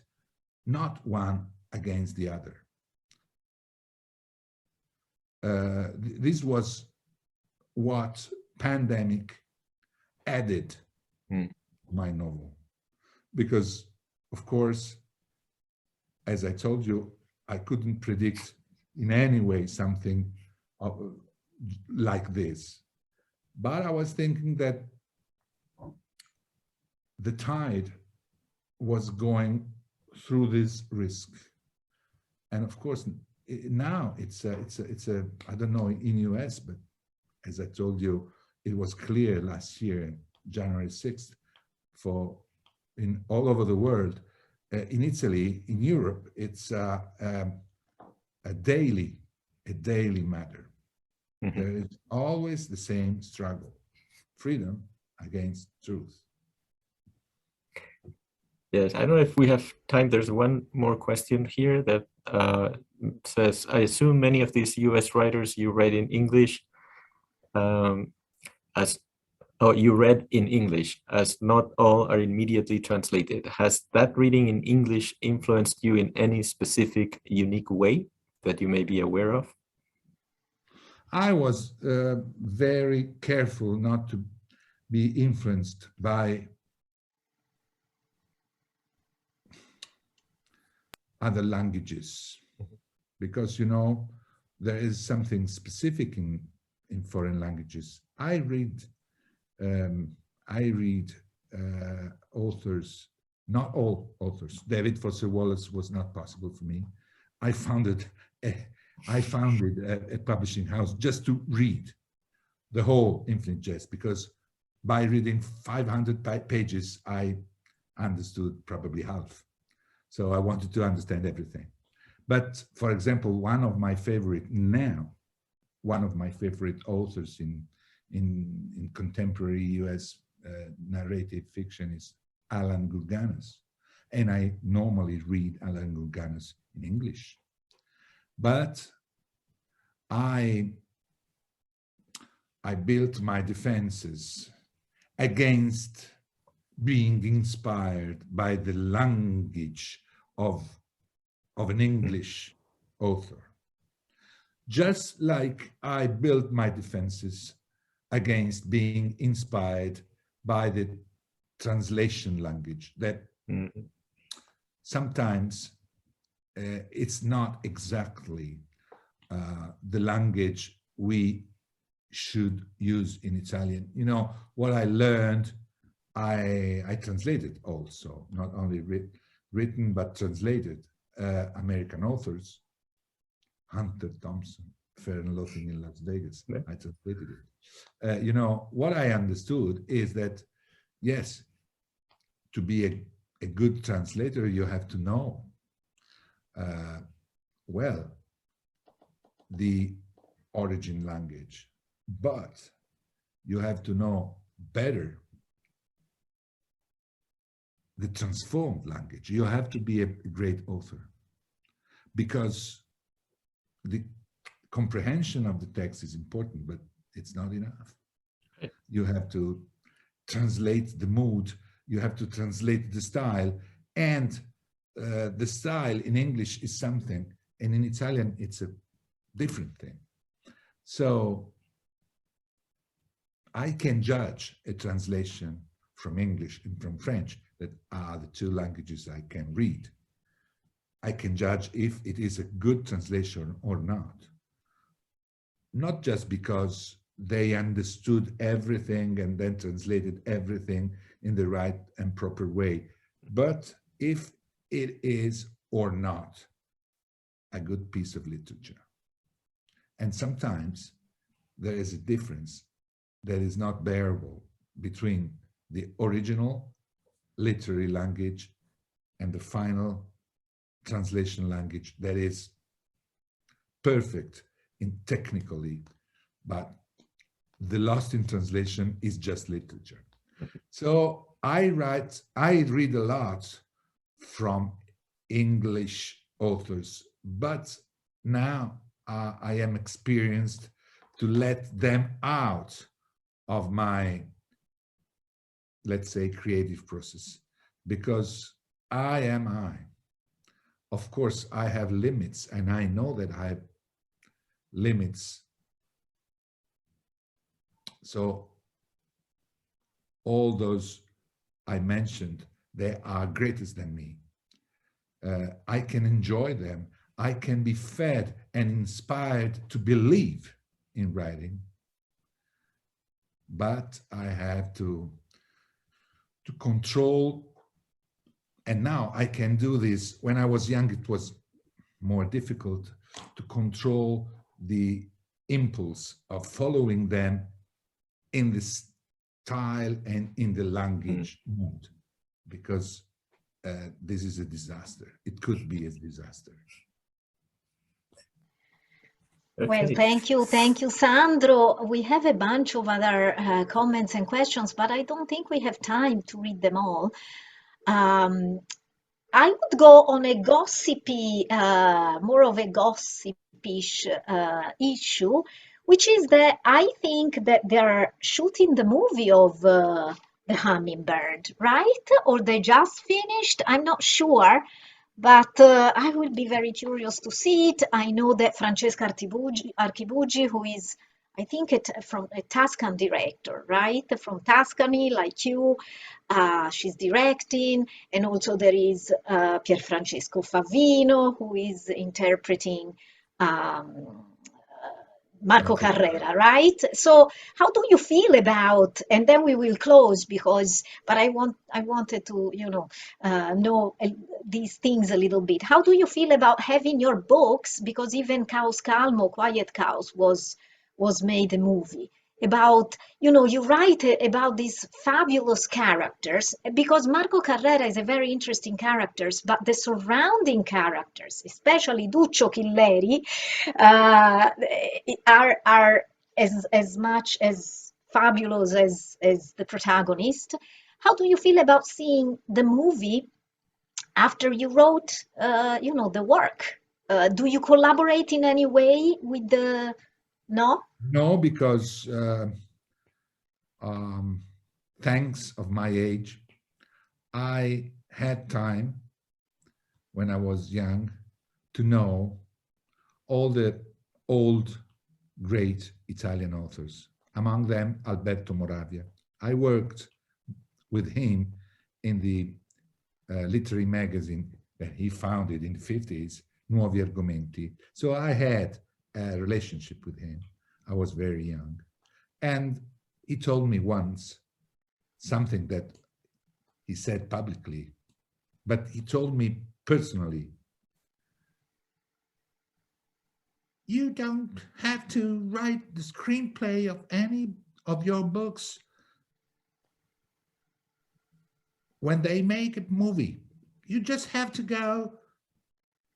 not one against the other. This was what pandemic added to my novel, because of course, as I told you, I couldn't predict in any way something like this. But I was thinking that the tide was going through this risk. And of course, now it's a I don't know in US, but as I told you, it was clear last year, January 6th, for in all over the world. In Italy, in Europe, it's a daily matter. Mm-hmm. There is always the same struggle: freedom against truth. Yes, I don't know if we have time. There's one more question here that says, I assume many of these US writers you read in English, you read in English, as not all are immediately translated. Has that reading in English influenced you in any specific, unique way that you may be aware of? I was very careful not to be influenced by other languages, because, you know, there is something specific in foreign languages. I read authors, not all authors. David Foster Wallace was not possible for me. I founded a publishing house just to read the whole Infinite Jest, because by reading 500 pages, I understood probably half. So I wanted to understand everything. But for example, one of my favorite authors in contemporary US narrative fiction is Alan Gurganas. And I normally read Alan Gurganas in English. But I built my defenses against being inspired by the language of an English author. Just like I built my defenses against being inspired by the translation language that sometimes it's not exactly the language we should use in Italian. You know, what I learned, I translated also, not only written, but translated American authors. Hunter Thompson, Fear and Loathing in Las Vegas, I translated it. You know, what I understood is that, yes, to be a good translator, you have to know, well, the origin language, but you have to know better the transformed language. You have to be a great author, because the comprehension of the text is important, but it's not enough. You have to translate the mood, you have to translate the style, and the style in English is something, and in Italian it's a different thing. So I can judge a translation from English and from French, that are the two languages I can read. I can judge if it is a good translation or not. Not just because they understood everything and then translated everything in the right and proper way, but if it is or not a good piece of literature. And sometimes there is a difference that is not bearable between the original literary language and the final translation language that is perfect in technically, but the lost in translation is just literature. So I read a lot from English authors, but now I am experienced to let them out of my, let's say, creative process, because I am I. Of course, I have limits, and I know that I have limits. So all those I mentioned, they are greater than me. I can enjoy them. I can be fed and inspired to believe in writing, but I have to control. And now I can do this. When I was young, it was more difficult to control the impulse of following them in the style and in the language mood, because this is a disaster. It could be a disaster. Well, thank you, Sandro. We have a bunch of other comments and questions, but I don't think we have time to read them all. I would go on a gossipy, more of a gossipish issue, which is that I think that they're shooting the movie of the Hummingbird, right? Or they just finished? I'm not sure, but I will be very curious to see it. I know that Francesca Archibugi, who is I think from a Tuscan director, right? From Tuscany, like you, she's directing, and also there is Pierfrancesco Favino, who is interpreting Marco Carrera, right? So how do you feel about, and then we will close but I wanted to, know these things a little bit. How do you feel about having your books, because even Caos Calmo, Quiet Cows was made a movie about, you write about these fabulous characters, because Marco Carrera is a very interesting character, but the surrounding characters, especially Duccio Chilleri, are as much as fabulous as the protagonist. How do you feel about seeing the movie after you wrote, the work? Do you collaborate in any way with the? No? No, because thanks of my age, I had time when I was young to know all the old great Italian authors, among them Alberto Moravia. I worked with him in the literary magazine that he founded in the 50s, Nuovi Argomenti. So I had a relationship with him. I was very young. And he told me once something that he said publicly, but he told me personally, you don't have to write the screenplay of any of your books when they make a movie. You just have to go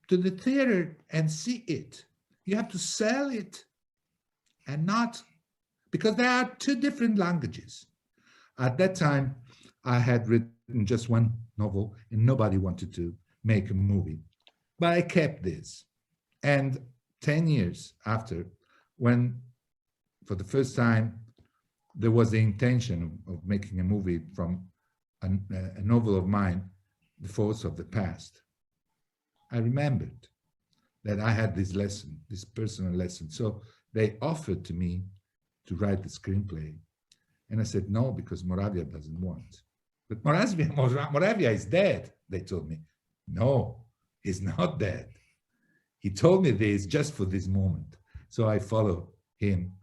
to the theater and see it. You have to sell it and not, because there are two different languages. At that time, I had written just one novel and nobody wanted to make a movie. But I kept this. And 10 years after, when for the first time there was the intention of making a movie from a novel of mine, The Force of the Past, I remembered that I had this lesson, this personal lesson. So they offered to me to write the screenplay. And I said, no, because Moravia doesn't want. But Moravia is dead, they told me. No, he's not dead. He told me this just for this moment. So I follow him.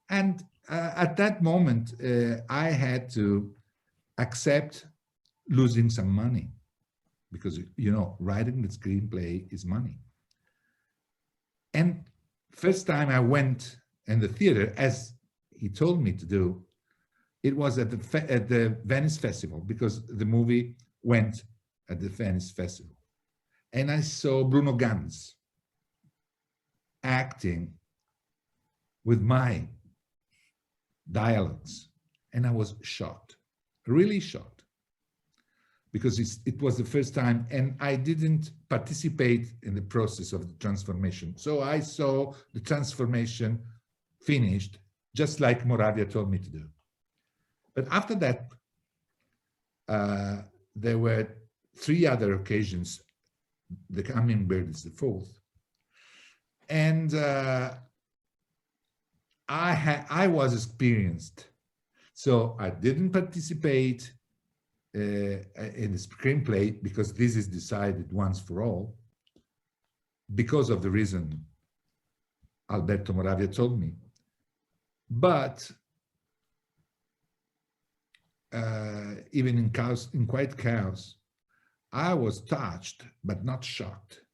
And at that moment, I had to accept losing some money because, writing the screenplay is money. And first time I went in the theater, as he told me to do, it was at the Venice Festival, because the movie went at the Venice Festival. And I saw Bruno Ganz acting with my dialogues. And I was shocked, really shocked, because it was the first time and I didn't participate in the process of the transformation. So I saw the transformation finished, just like Moravia told me to do. But after that, there were 3 other occasions. The Hummingbird is the 4th. And I was experienced. So I didn't participate in the screenplay because this is decided once for all, because of the reason Alberto Moravia told me. But even in Quiet Cows, I was touched but not shocked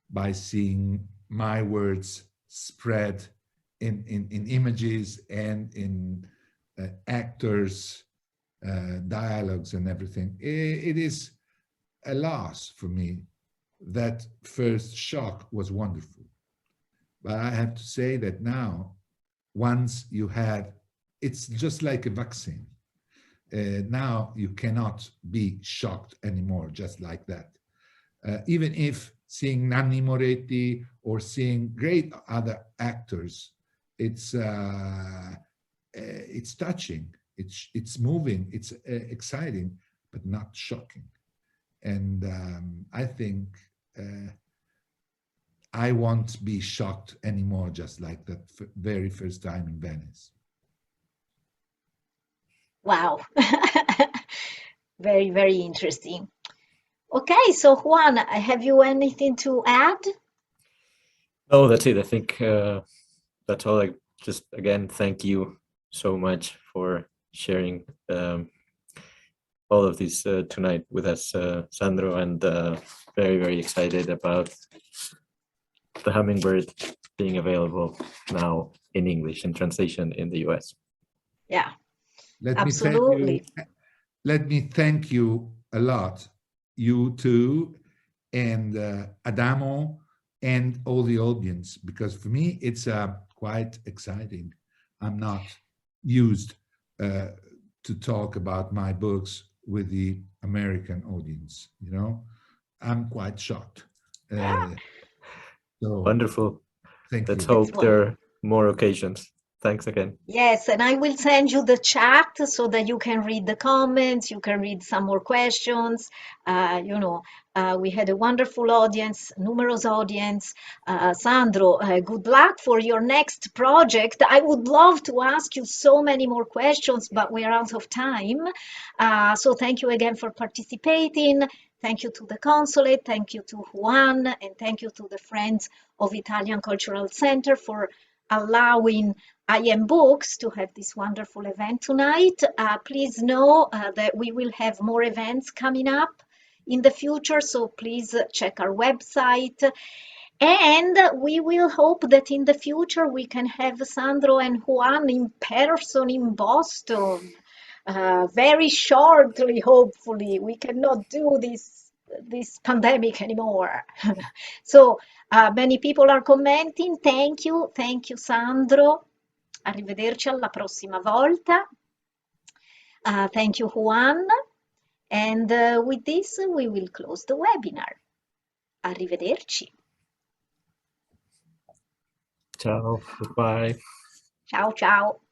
by seeing my words spread in images and in actors, dialogues and everything. It is a loss for me. That first shock was wonderful. But I have to say that now, once you have, it's just like a vaccine. Now you cannot be shocked anymore, just like that. Even if seeing Nanni Moretti or seeing great other actors, it's touching, it's moving, it's exciting, but not shocking. And I think I won't be shocked anymore, just like that very first time in Venice. Wow. Very, very interesting. Okay, so Juan, have you anything to add? No, that's it. I think that's all. I just again thank you so much for sharing all of this tonight with us, Sandro, and very, very excited about the Hummingbird being available now in English and translation in the US. Yeah, Let absolutely. Let me thank you a lot, you too, and Adamo, and all the audience, because for me it's quite exciting. I'm not used to talk about my books with the American audience, you know. I'm quite shocked. So wonderful. Thank Let's you. hope there are more occasions. Thanks again. Yes, and I will send you the chat so that you can read the comments, you can read some more questions. We had a wonderful audience, numerous audience. Sandro, good luck for your next project. I would love to ask you so many more questions, but we are out of time. So thank you again for participating. Thank you to the Consulate, thank you to Juan, and thank you to the Friends of Italian Cultural Center for allowing IM Books to have this wonderful event tonight. Please know that we will have more events coming up in the future, so please check our website. And we will hope that in the future we can have Sandro and Juan in person in Boston. Very shortly, hopefully. We cannot do this pandemic anymore. So many people are commenting. Thank you, Sandro. Arrivederci alla prossima volta. Thank you, Juan. And with this, we will close the webinar. Arrivederci. Ciao. Goodbye. Ciao, ciao.